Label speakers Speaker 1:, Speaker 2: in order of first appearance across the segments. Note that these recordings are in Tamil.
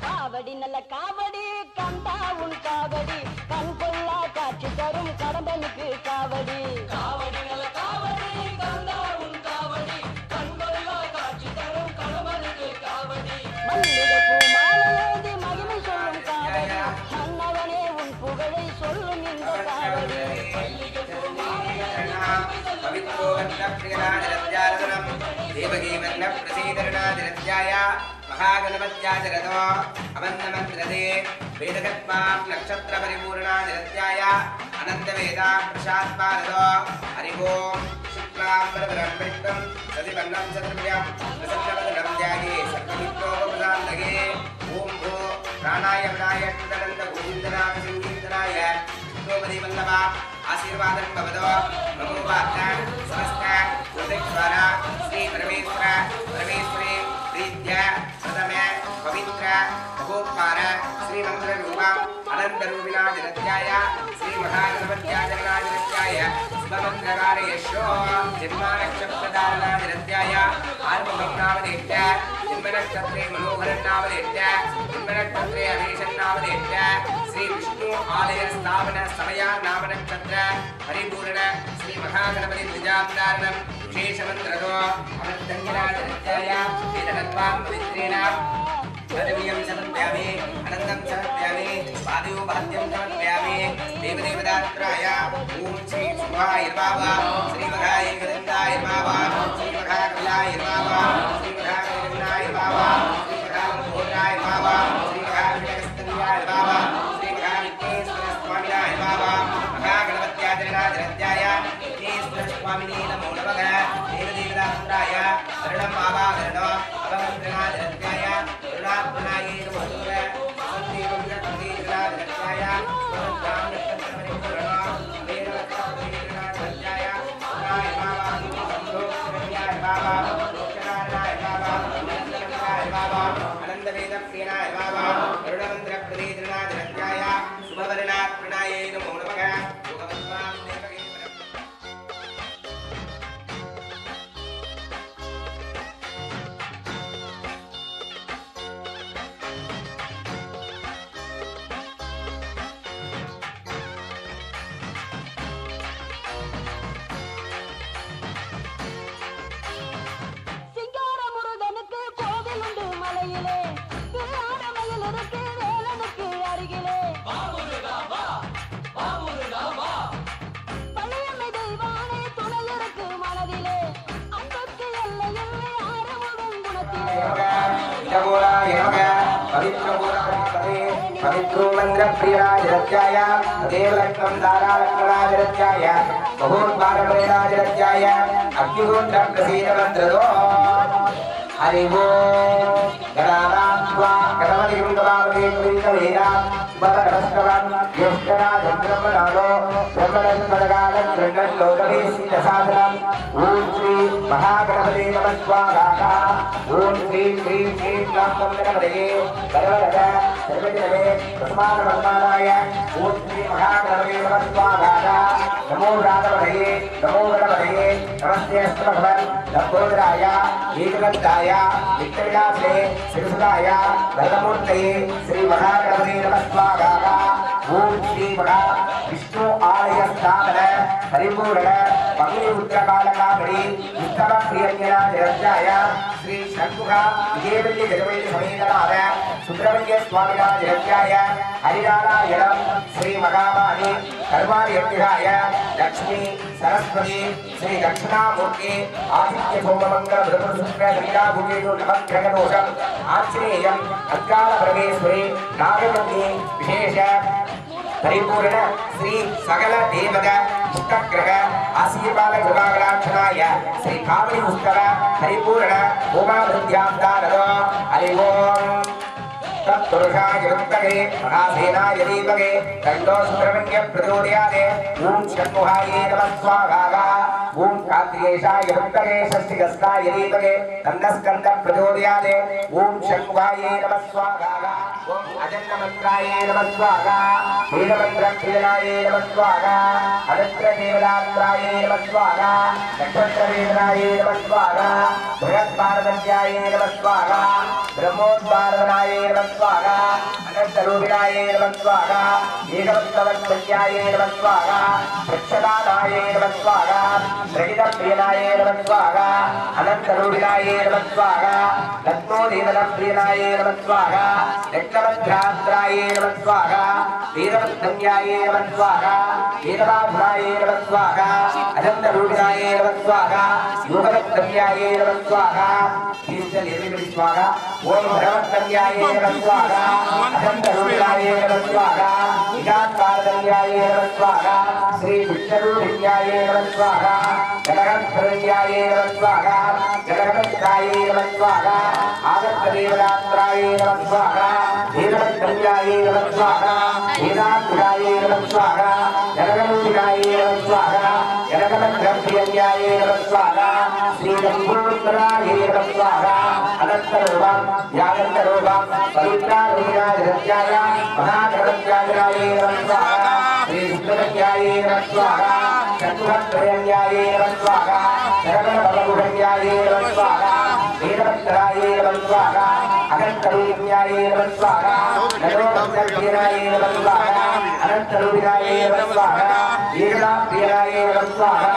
Speaker 1: காவடி நல்ல காவடி கண்டா உன் காவடி கண் கொள்ளா காட்சி தரும் கடம்பனுக்கு காவடி காவடி நல்ல காவடி கண்டா உன் காவடி கண் கொள்ளா காட்சி தரும் கடம்பனுக்கு காவடி மல்லிகை பூ மாலையேந்தி மகிமை சொல்லும் காவடி மன்னவனே உன் புகழை சொல்லும் இந்த காவடி மல்லிகை பூ
Speaker 2: महागणपत्याचरतो अवन्नमन्त्रदे वेदकत्मा नक्षत्र परिपूर्णादिरत्याय अनन्तवेदा प्रसाद्पादतो हरि ओं शुक्लाम्बरधरं विष्णुं सतिवर्णं चतुर्भुजं प्रसन्नवदनं ध्याये सर्वमित्रोपप्रसादगे ॐ भो प्राणायामाय कृतनन्दगोविन्दनाम संकीर्तनाय विष्णुपतिवल्लभा आशीर्वादं भवतो नमो वाक्य समस्त गुरुदेश्वर श्री परमेश्वर परमेश्वरी प्रीत्या प्रथमे पवित्र महोत्कार श्री मंत्र रूपा अनंत रूपिणादिरत्याय श्री महागणपत्यादिरत्याय शुभमंत्रकारे यशो जन्मानक्षत्रदारणादिरत्याय आर्मभग्नावदेत्य जन्मनक्षत्रे मनोहरन्नावदेत्य जन्मनक्षत्रे अवेशन्नावदेत्य श्री विष्णु आलय स्थापन समया नाम नक्षत्र परिपूर्ण श्री महागणपति ध्वजावतारणं विशेषमन्त्रतो अमृतंगिरादिरत्याय वेदकत्वां पवित्रेण पदवीयं समर्पयामि अनन्तं समर्पयामि पादयोपाद्यं समर्पयामि देवदेवदात्राय ॐ श्री शुभाय नमः श्री महाएकदन्ताय नमः श्री महाकपिलाय नमः श्री महाकपिलाय नमः श्री महामहोदराय नमः श्री महाविष्णुस्तन्याय नमः श्री महाविष्णुस्वामिनाय नमः महागणपत्यादिरादिरत्याय विष्णुस्वामिने नमो नमः देवदेवदात्राय वरुणम् आवाहरणो अवमन्त्रणादिरत्याय वरुणात्मनायै नमो नमः सन्देवविरत्याय वरुणात्मनक्षत्रपरिपूर्णो वेदवत्तपरिपूर्णादिरत्याय नाय नमः संभोक्तव्याय नमः लोकनारायणाय नमः अनन्तवेदाय नमः अनन्तवेदप्रियाय नमः वरुणमन्त्रप्रतिद्रणादिरत्याय शुभवर्णात्मनायै नमो नमः योगवत्वां देवगे पवित्रो मंत्रप्रियराजरत्याय देवलक्ष्मं दारालक्ष्मणाजरत्याय महोद्वारप्रियराजरत्याय अग्निहोत्रप्रसीदमन्त्रदो हरि ओं गणानात्वा गणपतिगुण्डवामहे कुलिकवेदा शुभकरस्तवं ज्येष्ठराजब्रह्मणादो ब्रह्मणस्पदकालं गृह्णल्लोकवेशीलसाधनम् ॐ श्री महागणपते नमः स्वाहा ॐ श्री श्री श्री गणपतये वरवरद सर्वजनमे तस्मान्नमस्मानाय ॐ श्री महागणपते नमः स्वाहा नमो राधवये नमो गणपतये नमस्ते अस्तु भगवन् लम्बोदराय एकदन्ताय विक्टविलासे श्रीसुताय वरदमूर्तये श्री महागणपते नमः स्वाहा ॐ श्री महा विष्णु आलय स्थापन परिपूर्ण पगली उत्तरकालकामणि उत्तम प्रियज्ञानाय श्री षण्मुखा विजयवल्ली गजवल्ली समेतनाथ सुब्रह्मण्य स्वामिनाथाय हरिनारायणं श्री महामानि कर्मार्यज्ञाय लक्ष्मी सरस्वती श्री दक्षिणामूर्ति आदित्य सोममंगल ब्रह्मशुक्र लीलाभुजेषु नवग्रहदोषम् आञ्जनेयम् अकाल परमेश्वरी नागवल्ली विशेष परिपूर्ण श्री सकल देवद इष्टग्रह आशीर्वाद विभागलाक्षणाय श्री कामनी उत्सव परिपूर्ण होमावृद्ध्यान्तारदो हरि ओं तत्पुरुषाय रुक्तगे महासेनाय दीपगे दण्डो सुब्रह्मण्य प्रचोदयात् ॐ षण्मुखायै नमः स्वाहा ओम कार्तिकेशाय वक्तये षष्ठीगस्ताय दीपके तन्नस्कन्द प्रचोदयाते ओम शंभुवाय नमः स्वाहा ओम अजन्नमन्त्राय नमः स्वाहा वीरभद्रक्षीणाय नमः स्वाहा अनत्रदेवदात्राय नमः स्वाहा नक्षत्रवेदनाय नमः स्वाहा बृहत्पार्वत्याय नमः स्वाहा ब्रह्मोद्वारणाय नमः स्वाहा अनन्तरूपिणाय नमः स्वाहा एकवत्तवत्सत्याय नमः स्वाहा वृक्षदानाय नमः स्वाहा रहितप्रियनाय नमः स्वाहा अनन्तरूपिणाय नमः स्वाहा रत्नोदीवनप्रियनाय नमः स्वाहा रक्तवज्रात्राय नमः स्वाहा वीरवत्तन्याय नमः स्वाहा वीरवाभुराय नमः स्वाहा अनन्तरूपिणाय नमः स्वाहा योगवत्तन्याय नमः स्वाहा स्वाहा ओम भगवत्तन्याय नमः स्वाहा अनन्तरूपिणाय नमः स्वाहा विराट्पारदन्याय नमः स्वाहा श्री विष्णुरूपिण्याय नमः स्वाहा गणगणपतये नमः स्वाहा गणगणपताय नमः स्वाहा आगतदेवदात्राय नमः स्वाहा वीरवत्तन्याय नमः स्वाहा वीराभुराय नमः स्वाहा गणगणरूपिणाय नमः स्वाहा गणगणप्रियाय नमः स्वाहा श्री लंबोदराय नमः स्वाहा अनन्तरूपं यागन्तरूपं पवित्रारूपिणाय महागणपत्याय नमः स्वाहा श्री विष्णुपत्याय नमः स्वाहा चतुरत्रयाय नमः स्वाहा शरणभवभुजयाय नमः स्वाहा वीरभद्राय नमः स्वाहा अनन्तरूपिण्याय नमः स्वाहा नरोपत्याय नमः स्वाहा अनन्तरूपिणाय नमः स्वाहा वीरप्रियाय नमः स्वाहा.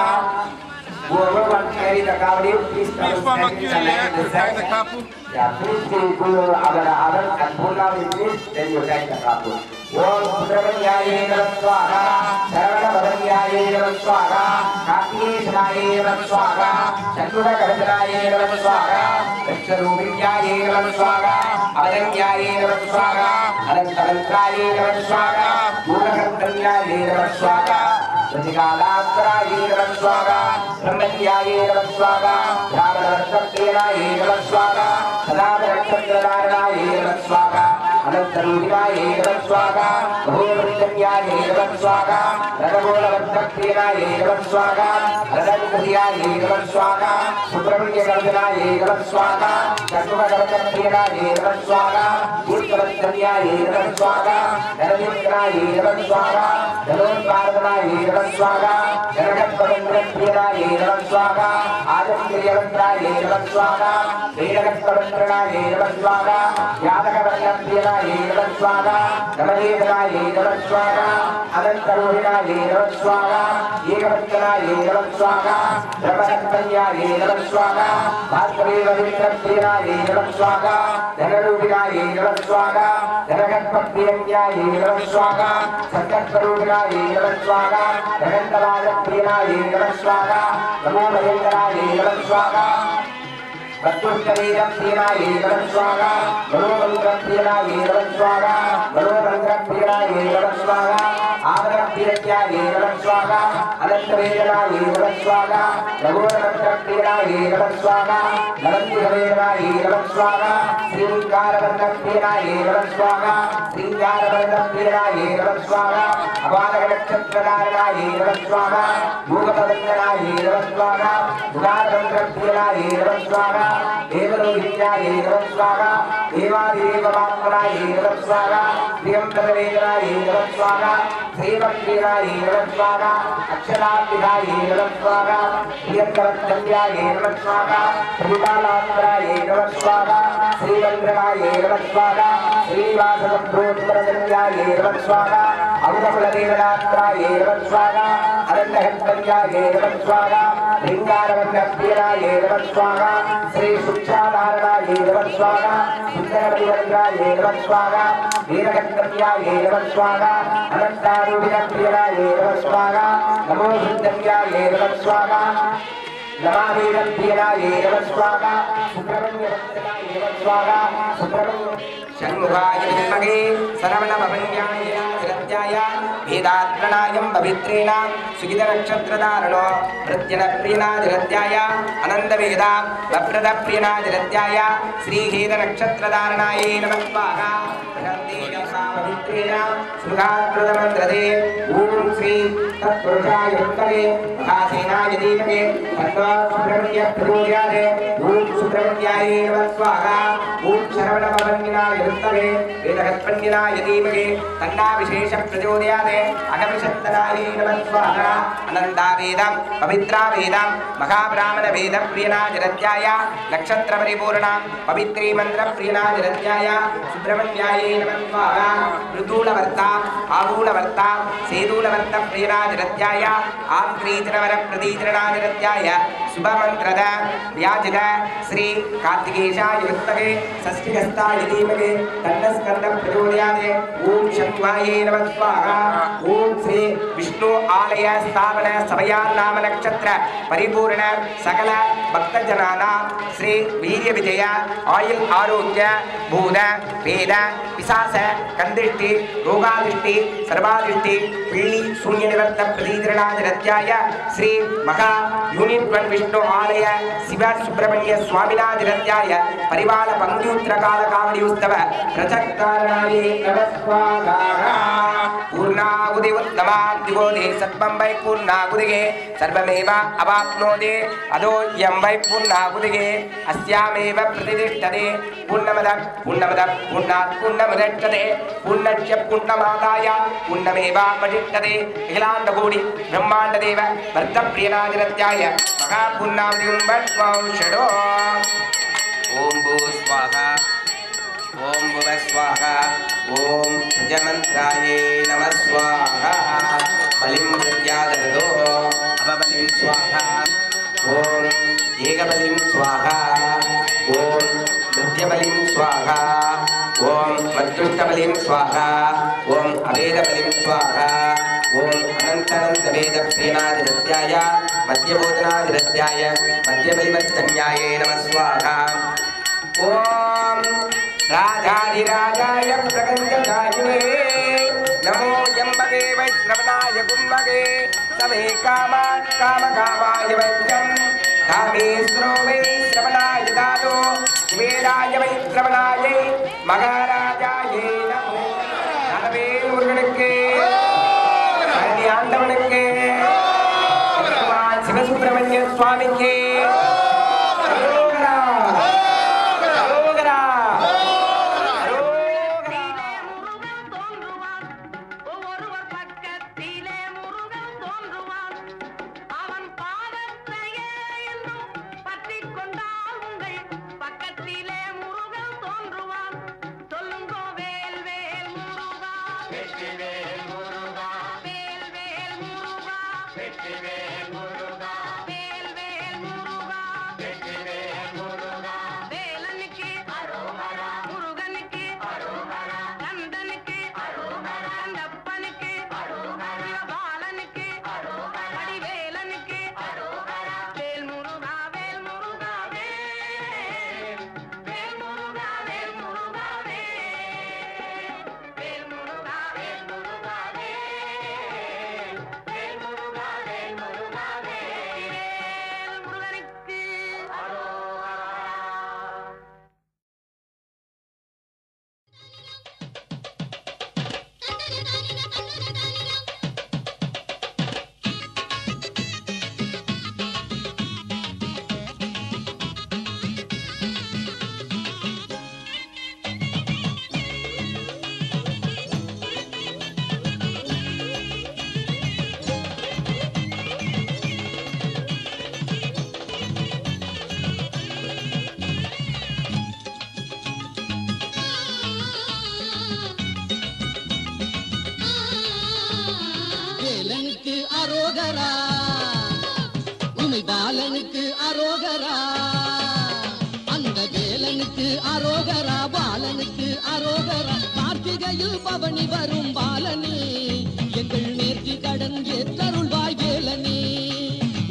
Speaker 2: Woman carry the cow, please come and stand the couple. Yeah, please pull other and pull out with this, then you take the couple. Om Sudravyaye Swaha, Saravanaye Swaha, Kartikeyaye Swaha, Chandrakaraye Swaha, Vishnurupiyaye Swaha, Adanyaye Swaha, Anantarantraye Swaha, Gurukhantanyaye Swaha. Rajikalatraye namaः स्वाहा ब्रह्मण्याये नमः स्वाहा रामरक्षत्रेणाय नमः स्वाहा सदानक्षत्रधारणाय नमः स्वाहा अनन्तरूपिणाय नमः स्वाहा बहुवृत्तन्याय नमः स्वाहा रघुगोलवत्तक्रियाय नमः स्वाहा रदन्क्रियाय नमः स्वाहा सुब्रह्मण्यगर्जनाय नमः स्वाहा चतुर्भगवत्प्रियाय नमः स्वाहा भूतवत्तन्याय नमः स्वाहा धनमित्राय नमः स्वाहा धनोत्पादनाय नमः स्वाहा जगत्पवित्रप्रियाय नमः स्वाहा आदित्यवत्राय नमः स्वाहा वेदकत्पवित्रणाय नमः स्वाहा यादकवर्णप्रियाय नमः स्वाहा नमदेवनाय नमः स्वाहा अनन्तरूपिणाय नमः स्वाहा एकवत्तनाय नमः स्वाहा ब्रह्मरत्तन्याय नमः स्वाहा भास्करेववित्रप्रियाय नमः स्वाहा धनरूपिणाय नमः स्वाहा धनकत्पप्रियन्याय नमः स्वाहा सत्कत्परूपिणाय नमः स्वाहा धनन्तवादप्रियाय नमः स्वाहा नमो महेन्द्राय नमः स्वाहा वस्तुष्टवीरप्रियाय नमः स्वाहा मनोमन्त्रप्रियाय नमः स्वाहा मनोमन्त्रप्रियाय नमः स्वाहा आदरप्रियाय नमः स्वाहा अनन्तवेदनाय नमः स्वाहा नमोमन्त्रप्रियाय नमः स्वाहा नमन्तिवेदनाय नमः स्वाहा श्रीकारवर्णप्रियाय नमः स्वाहा श्रीकारवर्णप्रियाय नमः स्वाहा अपादनक्षत्रधारणाय नमः स्वाहा योगपदन्नाय नमः स्वाहा गुणारन्त्रप्रियाय नमः स्वाहा देवलोहिन्याय नमः स्वाहा देवादिदेववात्मनाय नमः स्वाहा प्रियंप्रवेदनाय नमः स्वाहा श्रीवक्रीराय नमः स्वाहा अक्षराभ्युदाय नमः स्वाहा प्रियंकवत्सल्याय नमः स्वाहा श्रीबालात्मनाय नमः स्वाहा श्रीवन्द्रनाय नमः स्वाहा श्रीवासवप्रोत्तरदन्याय नमः स्वाहा अमृतकुलदेवदात्राय नमः स्वाहा अनन्तहत्तन्याय नमः स्वाहा लिङ्गारवन्नप्रियाय नमः स्वाहा श्री सुक्षाधारणाय नमः स्वाहा सुन्दरपरिवन्द्राय नमः स्वाहा वीरकर्तव्याय नमः स्वाहा अनन्तारूपिणप्रियाय नमः स्वाहा नमो वृद्धव्याय नमः स्वाहा नमावीरप्रियाय नमः स्वाहा सुब्रह्मण्यवन्दनाय नमः स्वाहा सुब्रह्मण्य षण्मुखाय विद्महे सरवणभवन्याय निरत्याय वेदात्प्रणायं पवित्रेण सुगितनक्षत्रधारणो प्रत्यनप्रियनादिरत्याय अनन्तवेदा वप्रदप्रियनादिरत्याय श्रीहेदनक्षत्रधारणाय नमः स्वाहा पवित्रेण सुधाकृतमन्त्रदे ॐ श्री तत्पुरुषाय विद्महे महासेनाय धीमहि तन्नो सुब्रह्मण्यः प्रचोदयात् ओम सुब्रह्मण्याय नमः स्वाहा ओम शरवणभवन्निनाय विद्महे वेदहस्पन्निनाय धीमहि तन्ना विशेष प्रचोदयात् अगमशक्तनाय नमः स्वाहा अनन्ता वेदं पवित्रा वेदं महाब्राह्मण वेद प्रियनादिरत्याय नक्षत्र परिपूर्ण पवित्री मंत्र प्रियनादिरत्याय सुब्रह्मण्याय नमः स्वाहा ऋतूलवर्ता आगूलवर्ता सेदूलवर्त प्रियनादिरत्याय आंक्रीतनवर प्रदीतनादिरत्याय शुभमंत्रद व्याजित श्री कार्तिकेशाय विद्महे षष्ठीहस्ताय धीमहि तन्नस्कन्द प्रचोदयात् ओम शक्वाय नमः स्वाहा ओम श्री विष्णु आलय स्थापन सभया नाम नक्षत्र परिपूर्ण सकल भक्तजनाना श्री वीर्य विजय आयुल आरोग्य भूत वेद पिशाच कंदिष्टि रोगादिष्टि सर्वादिष्टि पिल्ली शून्य निवर्त प्रदीतनादिरत्याय श्री महा यूनिट वन विष्णु आलय शिव सुब्रह्मण्य स्वामिनादिरत्याय परिवार पंक्त्युत्तर काल कावड़ी उत्सव प्रचक्तारणाय नमः स्वाहा पूर्णाहुति उत्तमा दिवोदे सत्वं वै पूर्णाहुतिगे सर्वमेव अवाप्नोति अदो यं वै पूर्णाहुतिगे अस्यामेव प्रतिष्ठते पूर्णमद पूर्णात् पूर्णमुदच्यते पूर्णस्य पूर्णमादाय पूर्णमेवावशिष्यते अखिलाण्डकोटि ब्रह्माण्डदेव भर्तप्रियनादिरत्याय महापूर्णाहुतिं वै षडो ओम भू स्वाहा ओम भुव स्वाहा ओम जमन्त्राय नमः स्वाहा बलिं प्रत्याददो अवबलिं स्वाहा ओम एकबलिं स्वाहा ओम नृत्यबलिं स्वाहा ओम मत्युष्टबलिं स्वाहा ओम अवेदबलिं स्वाहा ओम अनन्तवेदप्रियनादिरत्याय मध्यभूतनादिरत्याय मध्यबलिवत्तन्याय नमः स्वाहा ओम राजाधिराजाय प्रगञ्जदायिने नमो यम्बगे वैश्रवणाय गुम्बगे समे कामान् कामकामाय वैद्यं कामेश्वरो वै श्रवणाय दातो कुबेराय वै श्रवणाय மகாராஜாய நமோ நலவேல் முருகனுக்கு பழனி ஆண்டவனுக்கு சிவசுப்பிரமணிய சுவாமிக்கு
Speaker 3: அரோகரா உமை பாலனுக்கு அரோகரா அந்த வேலனுக்கு அரோகரா பாலனுக்கு அரோகரா கார்த்திகையில் பவனி வரும் பாலனே எங்கள் நேர்த்தி கடன் ஏற்றருள்வாய் வேலனே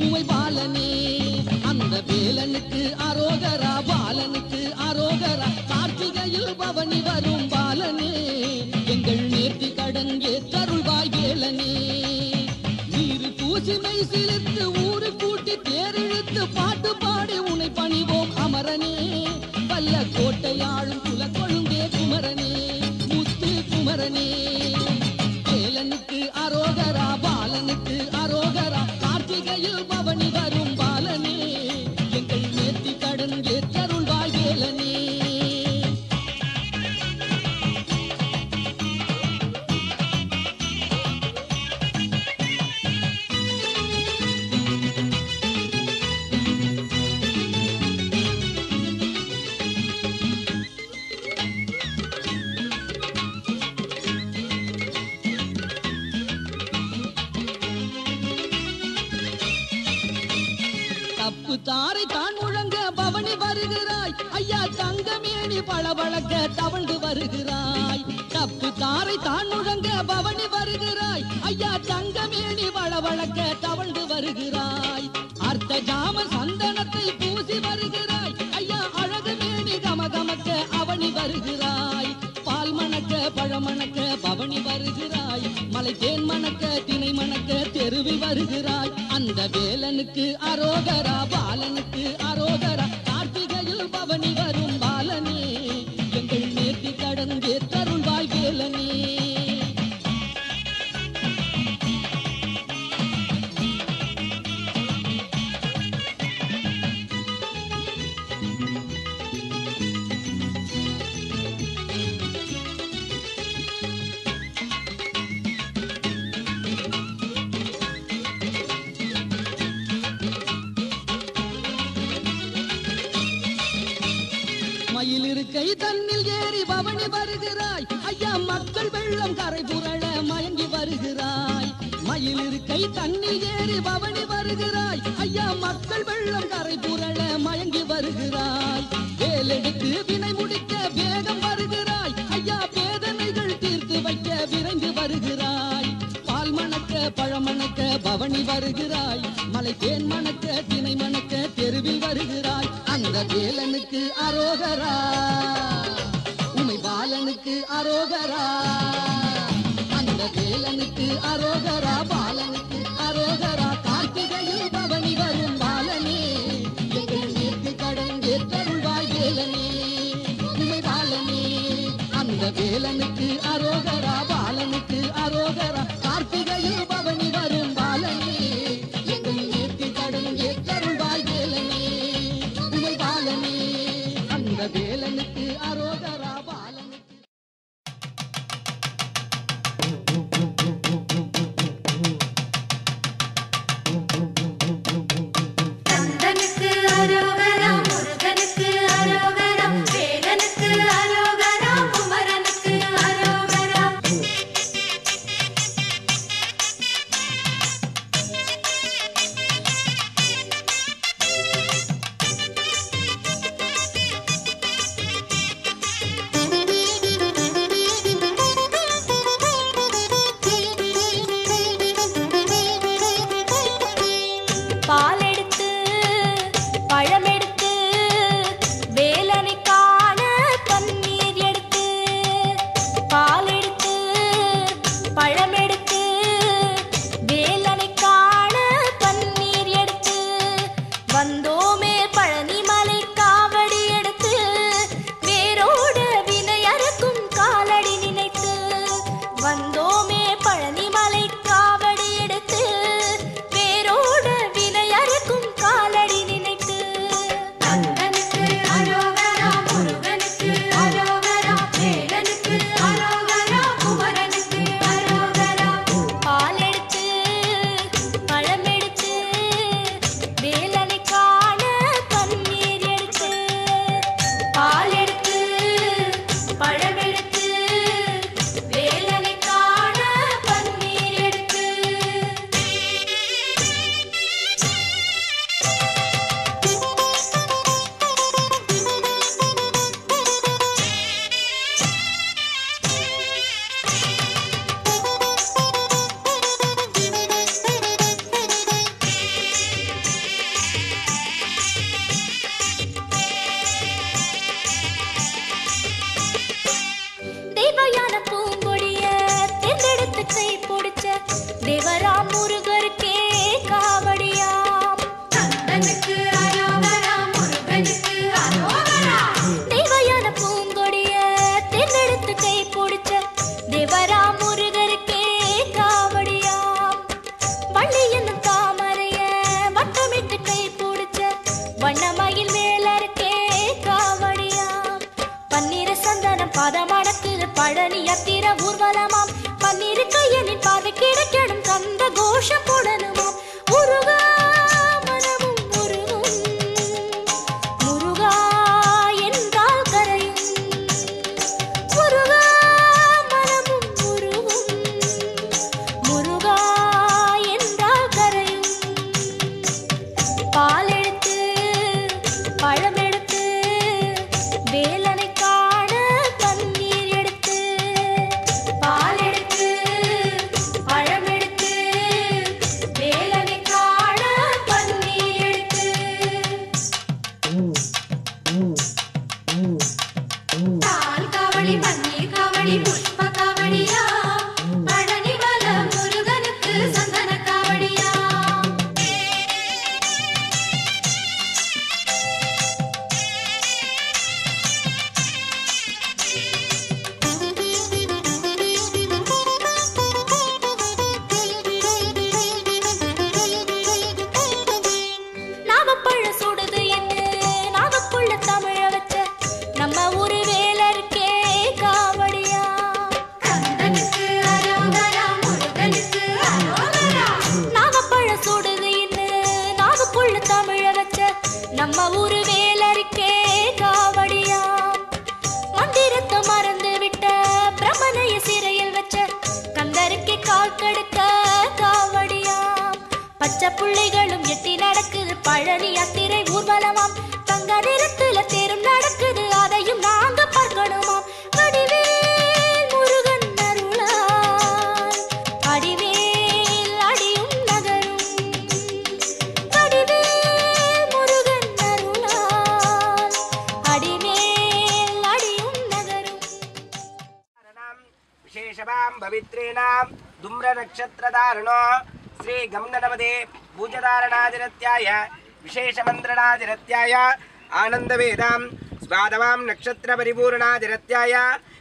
Speaker 3: உமை பாலனே அந்த வேலனுக்கு அரோகரா பாலனுக்கு அரோகரா கார்த்திகையில் பவனி வரும் பாலனே எங்கள் நேர்த்தி கடன் ஏற்றருள்வாய் வேலனே பூசிமை சிலிர்த்து ஊரு கூட்டி தேரிழுத்து பாட்டு பாடி உனை பணிவோம் அமரனே வல்ல கோட்டையாளும் குலக்கொழுந்தே குமரனே முத்து குமரனே வேலனுக்கு அரோகரா பாலன் பாலனுக்கு அரோகரா கார்த்திகையில் பவனி வரும் பாலனே எங்கள் நேர்த்தி கடன் ஏற்றருள்வாய் வேலனே தப்பு தாரை தான் முழங்க பவனி வருகிறாய் ஐயா தங்கமேனி பளபளக்க தவழ்ந்து வருகிறாய் தப்பு தாரை தான் முழங்க பவனி வருகிறாய் ஐயா தங்கமேனி பளபளக்க தவழ்ந்து வருகிறாய் அர்த்த ஜாம சந்தனத்தை பூசி வருகிறாய் ஐயா அழகு மேனி கமகமக்க அவனி வருகிறாய் பால் மணக்க பழமணக்க பவனி வருகிறாய் மலை தேன் மணக்க திணை மணக்க தெருவில் வருகிறாய் அந்த வேலனுக்கு அரோகரா பாலனுக்கு அரோகரா கார்த்திகையில் பவனி வரும் பாலனே எங்கள் நேர்த்தி கடன் ஏற்றருள்வாய் வேலனே மயிலிருக்கை தன்னில் ஏறி பவனி வருகிறாய் ஐயா மக்கள் வெள்ளம் கரை புரள மயங்கி வருகிறாய் மயிலிருக்கை தன்னில் ஏறி பவனி வருகிறாய் ஐயா மக்கள் வெள்ளம் கரை புரள மயங்கி வருகிறாய் வேலெடுத்து வினை முடிக்க வேகம் வருகிறாய் ஐயா வேதனைகள் தீர்த்து வைக்க விரைந்து வருகிறாய் பால் மணக்க பழமணக்க பவனி வருகிறாய் மலை தேன் மணக்க திணை மணக்க தெருவில் வருகிறாய் அந்த வேலனுக்கு அரோகரா உமை பாலனுக்கு அரோகரா அந்த வேலனுக்கு அரோகரா பாலனுக்கு அரோகரா கார்த்திகையில் பவனி வரும் பாலனே எங்கள் நேர்த்தி கடன் ஏற்றருள்வாய் வேலனே உமை பாலனே அந்த வேலனுக்கு அரோகரா பாலனுக்கு அரோகரா கார்த்திகையில் பவனி வரும் பாலனே எங்கள் நேர்த்தி கடன் ஏற்றருள்வாய் வேலனே உமை பாலனே அந்த வேலனுக்கு அரோகரா பாலனுக்கு
Speaker 4: கந்தனுக்கு அரோகரா முருகனுக்கு அரோகரா வேலனுக்கு அரோகரா குமரனுக்கு அரோகரா பச்சை புள்ளைகளும் எட்டி நடக்குது பழனி யாத்திரை ஊர்வலமாம் தங்க நிறத்துல தேரும் நடக்குது அதையும் நாங்க பார்க்கணுமாம் வடிவேல் முருகன் அருளால் அடிவேல் அடியும் நகரும் வடிவேல் முருகன் அருளால் அடிவேல் அடியும் நகரும்
Speaker 2: விசேஷமாம் பவித்ரேணாம் தும்ர நட்சத்திரதாரணோ ஸ்ரீ கம்னநமதே பூஜதாரணாதிரத்யாய விசேஷமந்திரணாதிரத்யாய ஆனந்தவேதாம் ஸ்வாதவாம் நட்சத்திர பரிபூர்ணாதிரத்யாய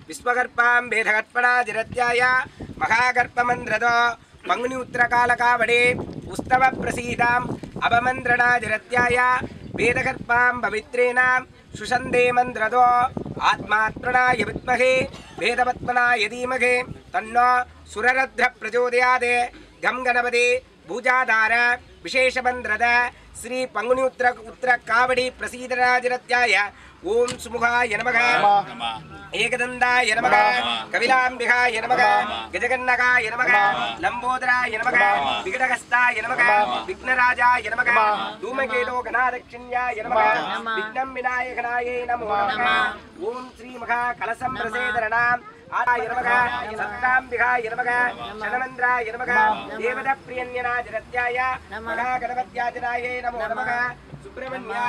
Speaker 2: விஸ்வகர்ப்பாம் வேதகற்பணாதிரத்யாய மகாகர்ப்பமந்திரதோ பங்குனி உத்திரகாலகாவடே உஸ்தவ பிரசீதாம் அபமந்திரணாதிரத்யாய வேதகர்ப்பாம் பவித்ரேணாம் சுஷந்தே மந்திரதோ ஆத்மாத்மனாய வித்மகே வேதவத்மனாய தீமகே தன்னோ சுரரத்ர பிரச்சோதயாதே கம் கணபதி பூஜாதார விசேஷமந்திரத ஸ்ரீ பங்குனி உத்திர காவடி பிரசீதராஜரத்யாய ஓம் சுமுகாய நமக ஏகதந்தாய நமக கவிலாம்பிகாய நமக கஜகன்னகாய நமக லம்போதராய நமக விகடகஸ்தாய நமக விக்னராஜாய நமக தூமகேதோ கணாதட்சிண்யாய நமக விக்னம் விநாயகனாயே நமோ நமக ஓம் ஸ்ரீ மகா கலசம் பிரசேதரணாம் ஆய நமக சத்தாம்பிகாய நமக சனமந்திராய நமக தேவத பிரியன்யனாஜரத்யாய மகா கணபத்யாஜனாயே நமோ நமக சுப்ரமண்யா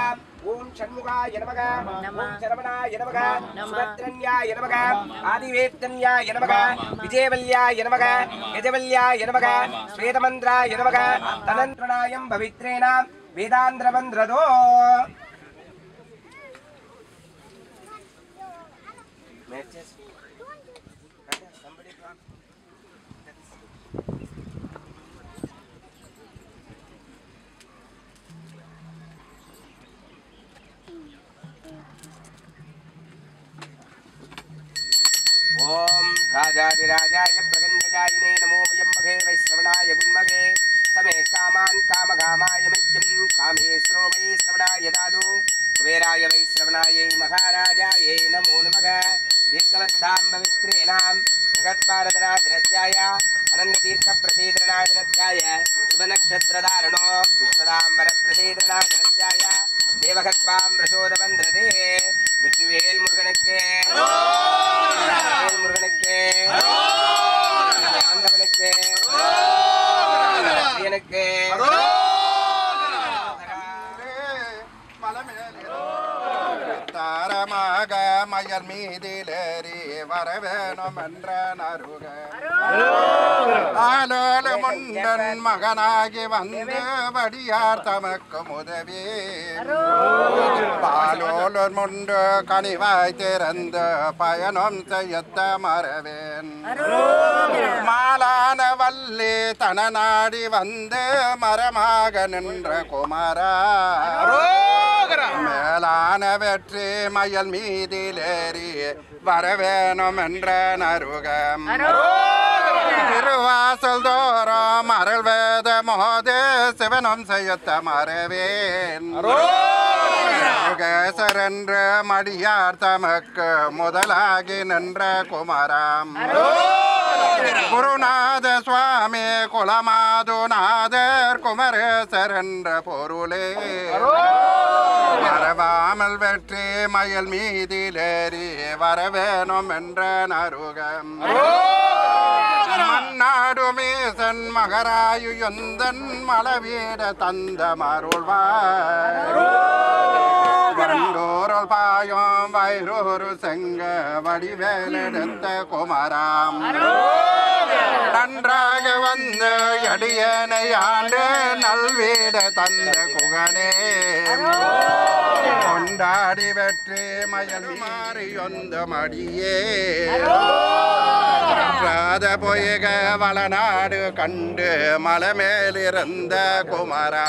Speaker 2: ஓம் ஷண்முகாய நமக ஓம் சரவணாய நமக சுபத்ரண்யாய நமக ஆதிவேத்தன்யாய நமக விஜயவல்யாய நமக கஜவல்யாய நமக ஸ்வேதமந்திராய நமக தனந்திரணாயம் பவித்ரேணாம் வேதாந்திரமந்திரதோ ओम राजाधिराजाय प्रगंजजायिने नमो वयम्मगे वैश्रवणाय गुन्मगे समे कामान् कामकामाय मह्यं कामेश्वरो वैश्रवणाय दादु कुबेराय वैश्रवणाय महाराजाय नमो नमः दीर्घवत्तां पवित्रेणां जगत्पारदराजरत्याय अनन्ततीर्थप्रसीदरणाजरत्याय शुभनक्षत्रधारणो विश्वदाम्बरप्रसीदरणाजरत्याय देवगत्वां प्रचोदवन्द्रदे வெற்றிவேல் முருகனுக்கு முருகனுக்கு ஆண்டவனுக்கு எனக்கு
Speaker 5: தாரமாக மயர் மீதிலேறி வரவேணும் என்ற நருக ஆலோல முண்டன் மகனாகி வந்து வடியார் தமக்கு உதவி பாலோலர் முண்டு கனிவாய் திறந்து பயணம் செய்யத்த மறவேன் மாலான வள்ளி தனநாடி வந்து மரமாக நின்ற குமாரா மேலான வெற்றி மயல் மீதிலேறி வரவேணும் என்ற நருகம் திருவாசல் தோறும் அருள் வேத மோது சிவனம் செய்யத்த மறவேன் முருகேசரென்று மடியார் தமக்கு முதலாகி நின்ற குமராம் குருநாத சுவாமி குலமாதுநாதர் குமரேசர் என்ற பொருளே மறவாமல் வெற்றி மயில் மீதிலேறி வரவேணும் என்ற நருகம் மன்னாடு மீசன் மகராயு எந்தன் மலவீட தந்த மருள்வார் வண்டோரல் பாயம் வைரூரு செங்க வடிவேலெடுத்த குமராம் நன்றாக வந்து அடியனை ஆண்டு நல்வீட தந்த குகனே கொண்டாடி வெற்றி மயல் மாறியொந்த மடியே ராத பொய்க வளநாடு கண்டு மலை மேலிருந்த குமரா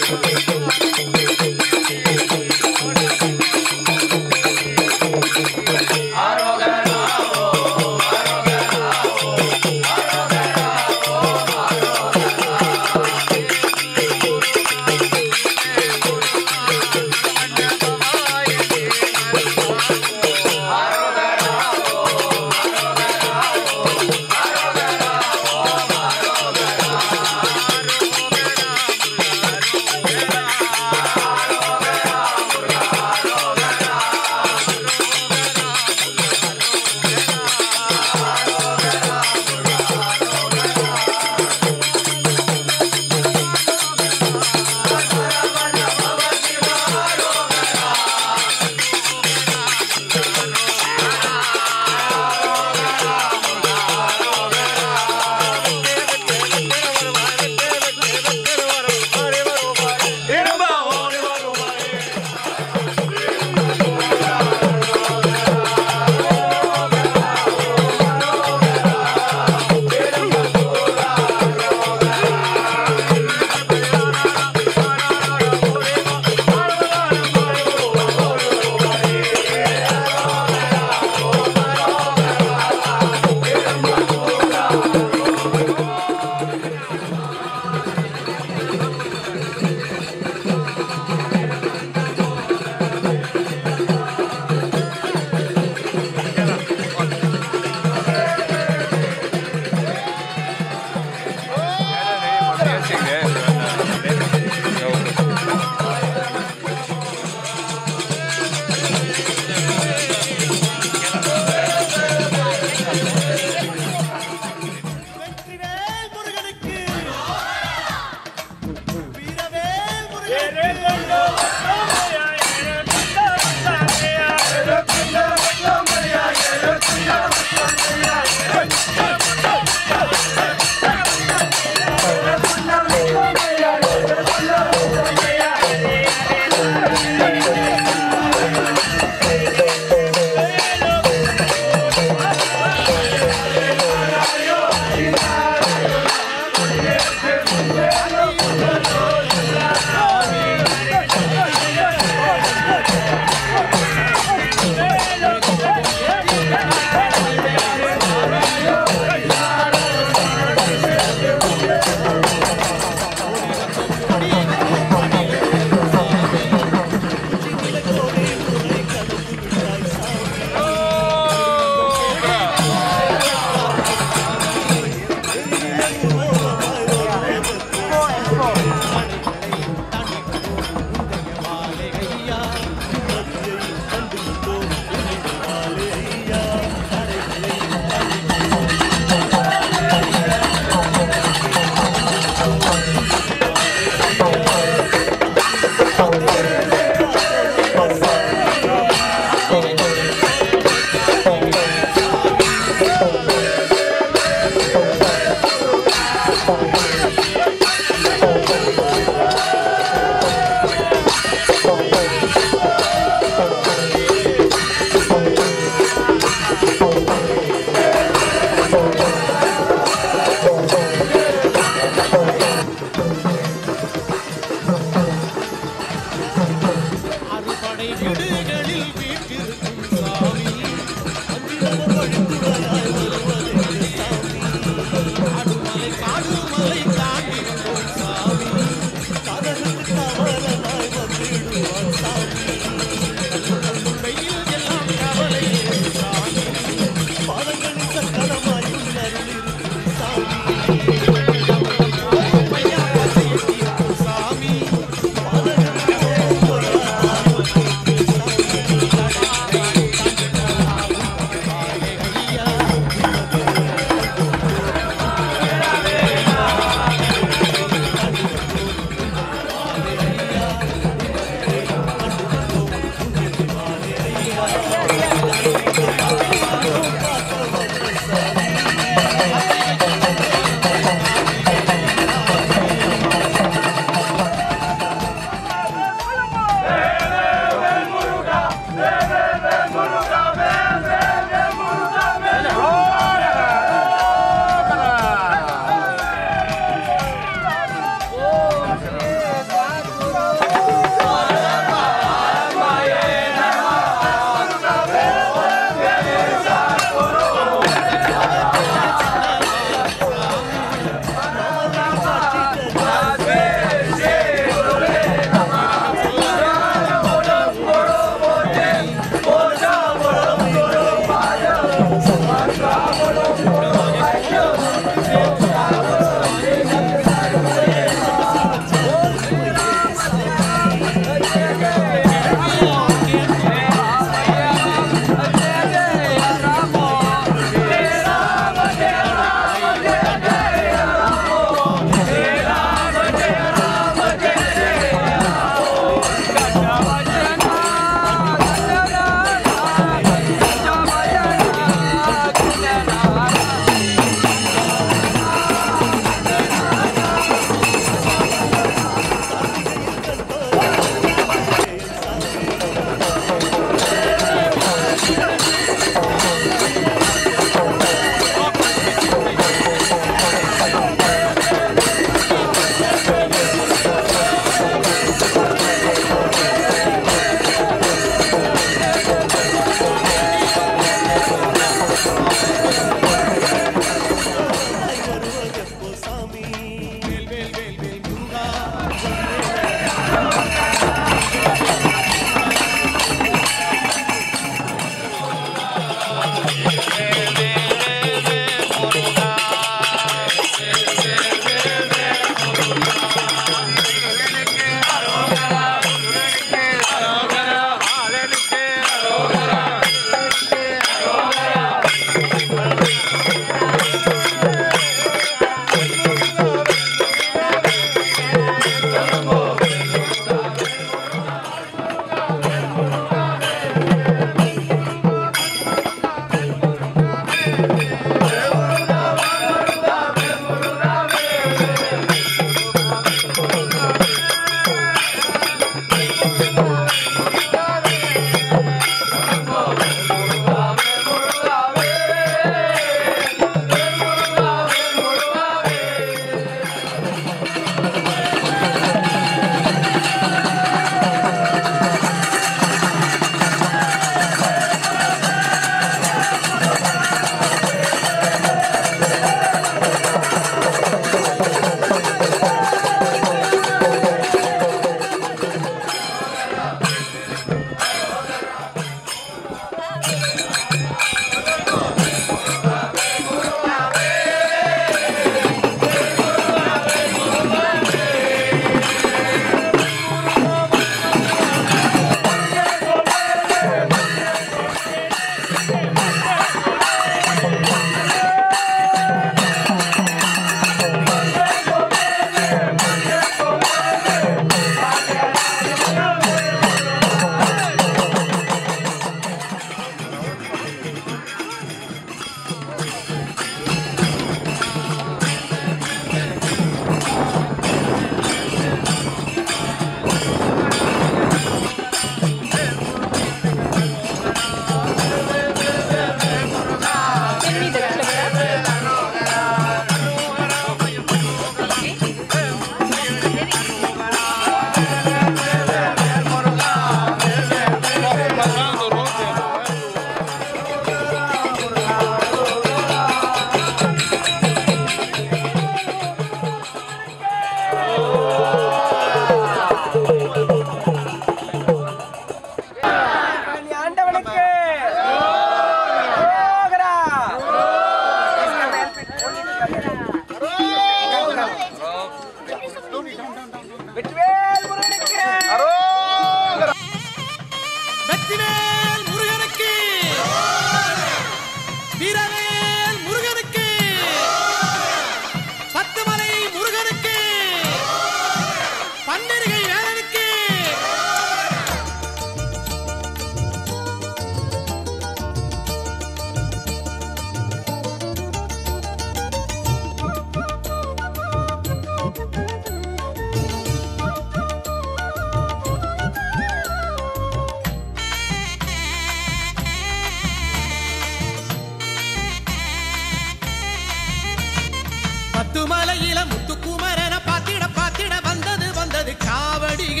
Speaker 6: பத்துமலையில முத்துக்குமரன பாத்திட பாத்திட வந்தது வந்தது காவடிக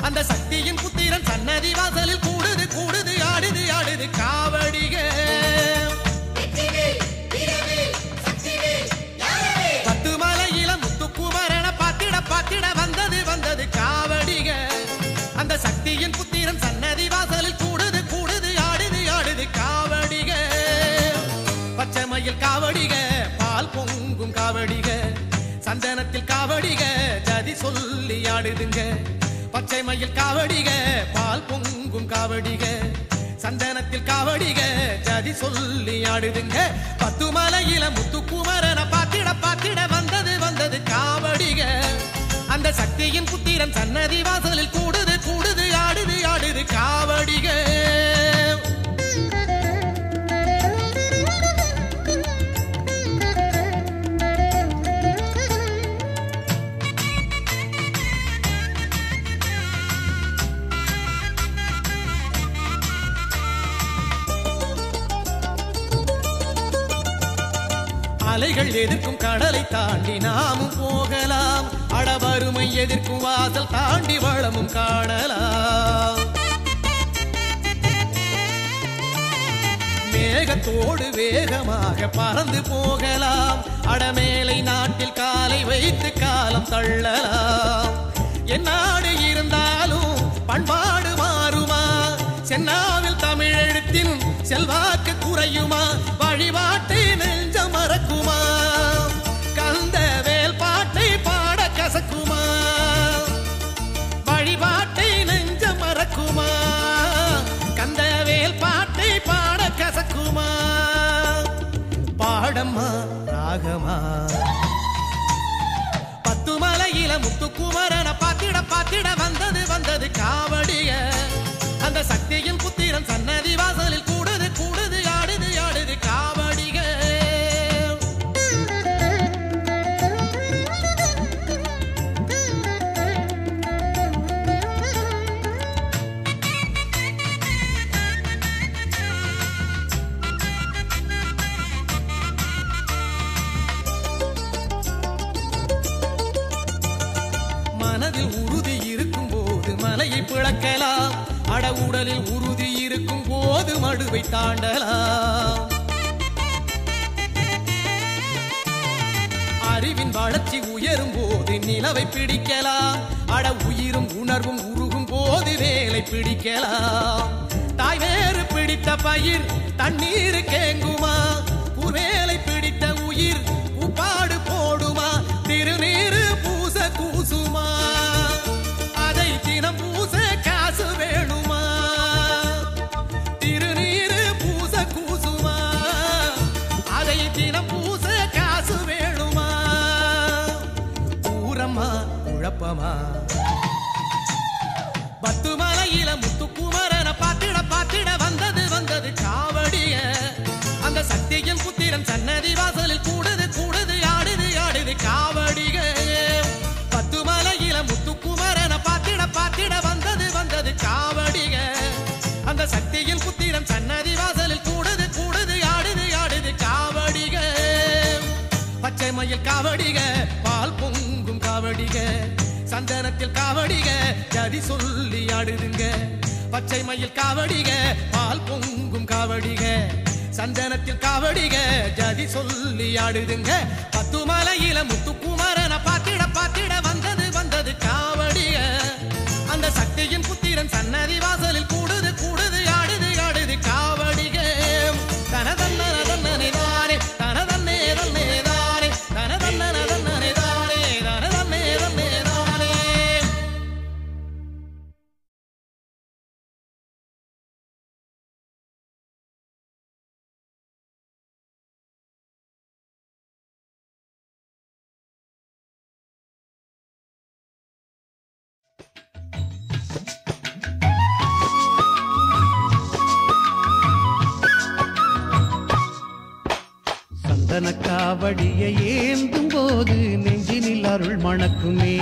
Speaker 6: அந்த சக்தியின் புத்திரன் சன்னதி வாசலில் கூடுது கூடுது ஆடுது ஆடுது காவடிக பத்துமலையில முத்துக்குமரன பாத்திட பாத்திட வந்தது வந்தது காவடிக அந்த சக்தியின் புத்திரன் சன்னதி வாசலில் கூடுது கூடுது ஆடுது ஆடுது காவடிக பச்சைமயில் காவடிக பால் பொங்கும் காவடிக சந்தனத்தில் காவடிக ஜதி சொல்லி ஆடுதுங்க பச்சைமயில் காவடிக பால் பொங்கும் காவடிக சந்தனத்தில் காவடிக ஜதி சொல்லி ஆடுதுங்க பத்துமலையில முத்துக்குமரன பாத்திட பாத்திட வந்தது வந்தது காவடிக அந்த சக்தியின் புத்திரன் சன்னதி வாசலில் கூடுது கூடுது ஆடுது ஆடுது காவடிக அலைகள் எதிர்க்கும் கடலை தாண்டி நாமும் போகலாம் அடவருமை எதிர்க்கும் வாசல் தாண்டி வளமும் காணலாம் மேகத்தோடு வேகமாக பறந்து போகலாம் அடமேலை நாட்டில் காலை வைத்து காலம் தள்ளலாம் என்னாடு இருந்தாலும் பண்பாடு மாறுமா சென்னாவில் தமிழ் எழுத்தின் செல்வாக்கு குறையுமா வழிபாட்டை நெஞ்ச மறக்குமா கந்த வேல் பாட்டை பாட கசக்குமா வழிபாட்டை நெஞ்ச மறக்குமா கந்த வேல் பாட்டை பாட கசக்குமா பாடம்மா ராகமா பத்துமலையில முத்துக்குமரன பாத்திட பாத்திட வந்தது வந்தது காவடிய அந்த சக்தியின் புத்திரன் சன்னதி வாசலில் கூடுது கூடுது ஆடுது ஆடுது காவடிக மனதில் உறுதி இருக்கும் போது மலையை பிளக்கலாம் அட உடலில் உறுதி இருக்கும் போது மடுவை தாண்டலாம் அறிவின் வளர்ச்சி உயரும் போது நிலவை பிடிக்கலாம் அட உயிரும் உணர்வும் உருகும் போது வேலை பிடிக்கலாம் தாய் வேறு பிடித்த பயிர் தண்ணீர் கேங்குமா குவேலை பிடித்த உயிர் உப்பாடு போடுமா திருநீரு பூச கூசுமா அதை தினம் பூச காசு வேணுமா திருநீரு பூச கூசுமா அதை தினம் பூச காசு வேணுமா ஊரம்மா குழப்பமா பத்துமலையில முத்துக்குமரன பாத்திட பாத்திட வந்தது வந்தது காவடிய அந்த சக்தியின் புத்திரன் சன்னதி வாசலில் கூடுது கூடுது ஆடுது ஆடுது காவடிக பத்துமலையில முத்துக்குமரன பாத்திட பாத்திட வந்தது வந்தது காவடிக அந்த சக்தியின் புத்திரன் சன்னதி வாசலில் கூடுது கூடுது ஆடுது ஆடுது காவடிக பச்சைமயில் காவடிக பால் பொங்கும் காவடிக சந்தனத்தில் காவடிக ஜதி சொல்லி ஆடுதுங்க பச்சைமயில் காவடிக பால் பொங்கும் காவடிக சந்தனத்தில் காவடிக ஜதி சொல்லி ஆடுதுங்க பத்துமலையில முத்துக்குமரன பாத்திட பாத்திட வந்தது வந்தது காவடிக அந்த சக்தியின் புத்திரன் சன்னதி வாசலில் கூடுது கூடுது ஆடுது ஆடுது காவடிக தனதன்ன தன்னே தானே தனதன்னே தன்னே தானே தனதன்ன தன்னே தானே தனதன்னே தன்னே தானே
Speaker 7: சந்தனக்காவடியை ஏந்தும் போது நெஞ்சினில் அருள் மணக்குமே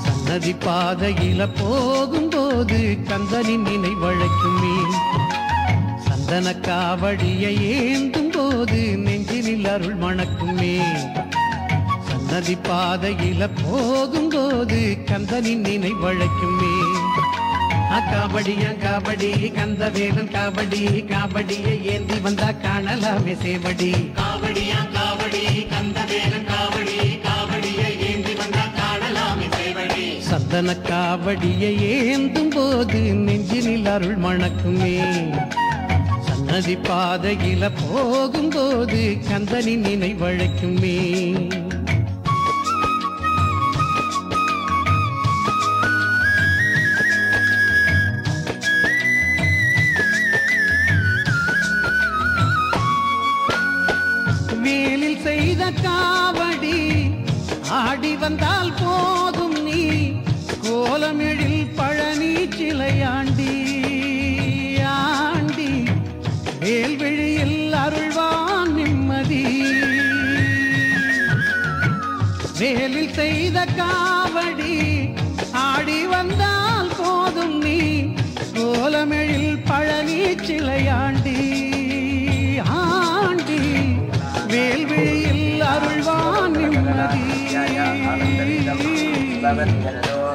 Speaker 7: சன்னதி பாதையில போகும்போது கந்தனின் நினைவழைக்குமே சந்தனக்காவடியை ஏந்தும் போது நெஞ்சினில் அருள் மணக்குமே சன்னதி பாதையில போகும்போது கந்தனின் நினைவழைக்குமே. காவடியா காவடி கந்த வேலன் காவடி, காவடியை ஏந்தி வந்தா காணலாமே சேவடி. காவடியா காவடி கந்த வேலன் காவடி, காவடியை ஏந்தி வந்தா காணலாமே சேவடி. சந்தன காவடியை ஏந்தும் போது நெஞ்சினில் அருள் மணக்குமே. சன்னதி பாதையில போகும்போது கந்தனின் நினைவழைக்குமே. வேலில் செய்த காவடி ஆடி வந்தால் போதும் நீ, கோலமெழில் பழனி சிலையாண்டி ஆண்டி, வேல்விழியில் அருள்வான் நிம்மதி. வேலில் செய்த காவடி ஆடி வந்தால் போதும் நீ, கோலமெழில் பழனி சிலையாண்டி ஆண்டி, வேல்விழியில் அருள்வான் நிம்மதி.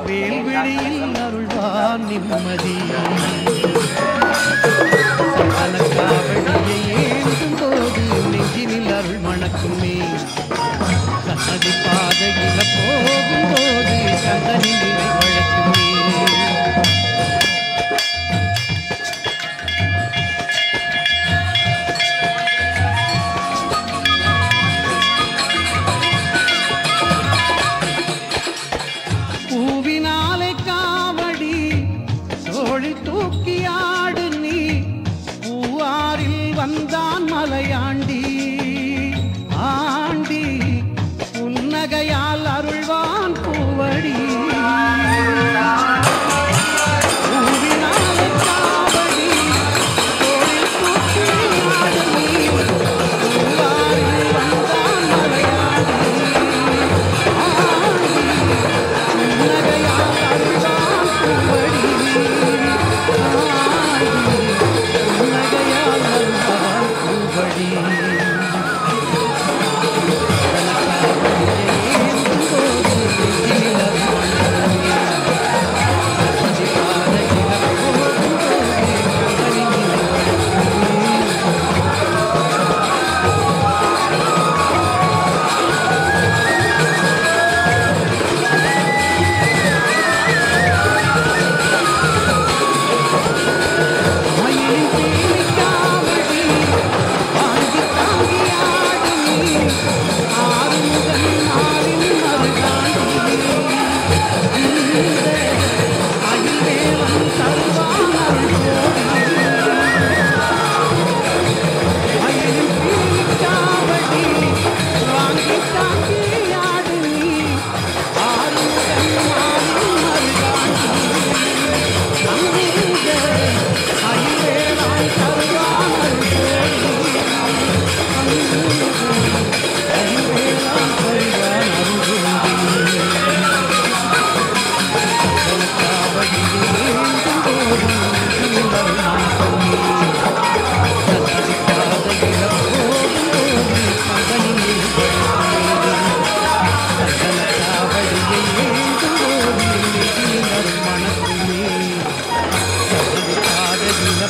Speaker 7: வேல்விழியில் அருள்வான் நிம்மதி. காவடியை ஏந்தும் போது நெஞ்சினில் அருள் மணக்குமே. சன்னதி பாதையில போகும்போது கந்தனின் நிலை வழக்குமே. பூவினாலே காவடி தோழி தூக்கி ஆடு நீ, பூவாரில் வந்தான் மலையாண்டி ஆண்டி, புன்னகையால் அருள்வான் பூவடி. பூவினாலே காவடி தோழி தூக்கி ஆடு நீ, பூவாரில் வந்தான் மலையாண்டி ஆண்டி, புன்னகையால் அருள்வான் பூவடி. புன்னகையால் அருள்வான் பூவடி.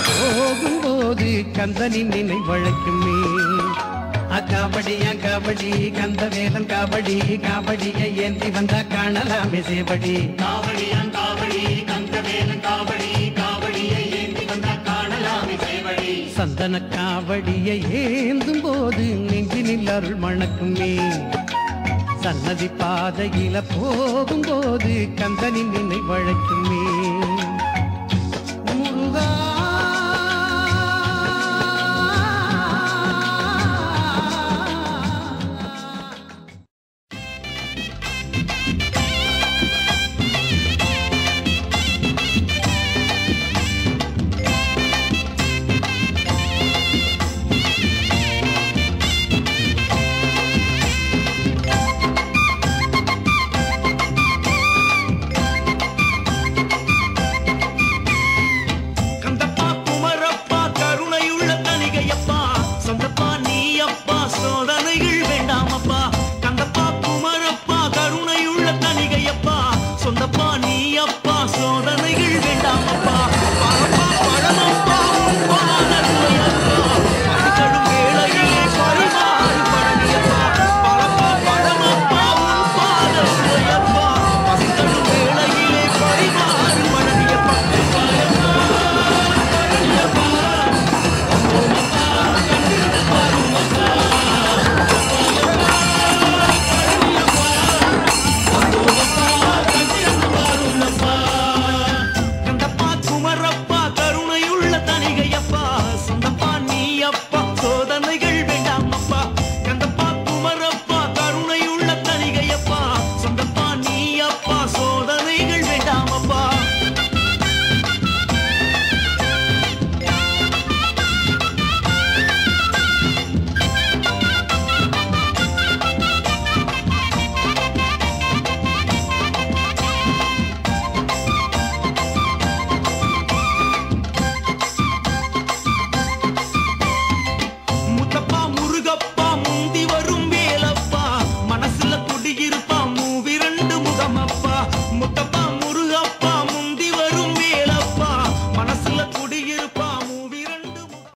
Speaker 7: போகும்போது கந்தனின் நினைவழைக்குமே. காவடியா காவடி கந்த வேலன் காவடி, காவடியை ஏந்தி வந்தா காணலாமே சேவடி. காவடியா காவடி கந்த வேலன் காவடி, காவடியை ஏந்தி வந்தா காணலாமே சேவடி. சந்தன காவடியை ஏந்தும் போது நெஞ்சினில் அருள் மணக்குமே. சன்னதி பாதையில போகும்போது கந்தனின் நினைவழைக்குமே.